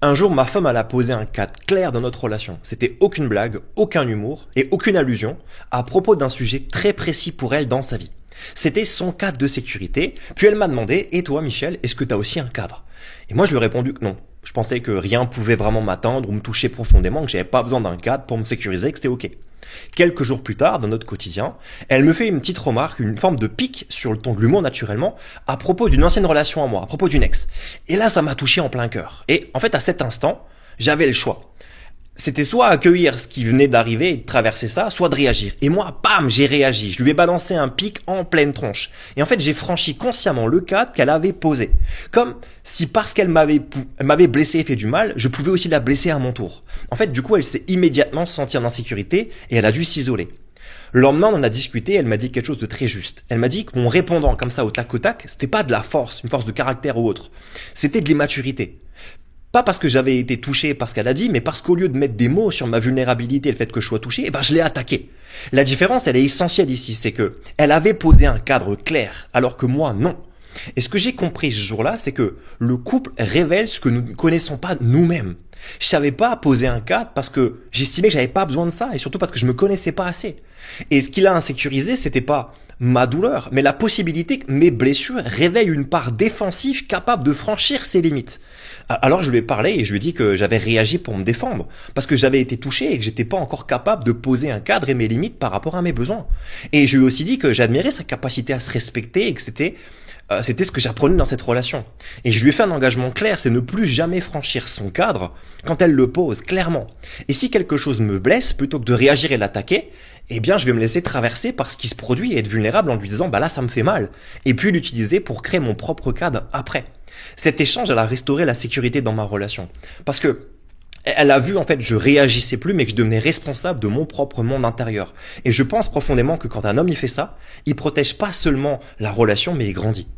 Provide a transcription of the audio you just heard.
Un jour, ma femme elle a posé un cadre clair dans notre relation. C'était aucune blague, aucun humour et aucune allusion à propos d'un sujet très précis pour elle dans sa vie. C'était son cadre de sécurité, puis elle m'a demandé « Et toi Michel, est-ce que tu as aussi un cadre ?» Et moi je lui ai répondu que non. Je pensais que rien pouvait vraiment m'atteindre ou me toucher profondément, que j'avais pas besoin d'un cadre pour me sécuriser, que c'était ok. Quelques jours plus tard, dans notre quotidien, elle me fait une petite remarque, une forme de pique sur le ton de l'humour naturellement, à propos d'une ancienne relation à moi, à propos d'une ex. Et là, ça m'a touché en plein cœur. Et en fait, à cet instant, j'avais le choix. C'était soit accueillir ce qui venait d'arriver et de traverser ça, soit de réagir. Et moi, bam, j'ai réagi. Je lui ai balancé un pic en pleine tronche. Et en fait, j'ai franchi consciemment le cadre qu'elle avait posé. Comme si parce qu'elle m'avait blessé et fait du mal, je pouvais aussi la blesser à mon tour. En fait, du coup, elle s'est immédiatement sentie en insécurité et elle a dû s'isoler. Le lendemain, on en a discuté, elle m'a dit quelque chose de très juste. Elle m'a dit que mon répondant comme ça au tac, c'était pas de la force, une force de caractère ou autre. C'était de l'immaturité. Pas parce que j'avais été touché par ce qu'elle a dit, mais parce qu'au lieu de mettre des mots sur ma vulnérabilité et le fait que je sois touché, je l'ai attaqué. La différence, elle est essentielle ici, c'est que elle avait posé un cadre clair, alors que moi, non. Et ce que j'ai compris ce jour-là, c'est que le couple révèle ce que nous ne connaissons pas nous-mêmes. Je savais pas poser un cadre parce que j'estimais que j'avais pas besoin de ça et surtout parce que je me connaissais pas assez. Et ce qui l'a insécurisé, c'était pas ma douleur, mais la possibilité que mes blessures réveillent une part défensive capable de franchir ses limites. Alors je lui ai parlé et je lui ai dit que j'avais réagi pour me défendre, parce que j'avais été touché et que j'étais pas encore capable de poser un cadre et mes limites par rapport à mes besoins. Et je lui ai aussi dit que j'admirais sa capacité à se respecter et que c'était ce que j'apprenais dans cette relation. Et je lui ai fait un engagement clair, c'est ne plus jamais franchir son cadre quand elle le pose, clairement. Et si quelque chose me blesse, plutôt que de réagir et l'attaquer, eh bien je vais me laisser traverser par ce qui se produit et être vulnérable en lui disant bah là ça me fait mal. Et puis l'utiliser pour créer mon propre cadre après. Cet échange, elle a restauré la sécurité dans ma relation. Parce que elle a vu en fait je réagissais plus mais que je devenais responsable de mon propre monde intérieur. Et je pense profondément que quand un homme il fait ça, il protège pas seulement la relation mais il grandit.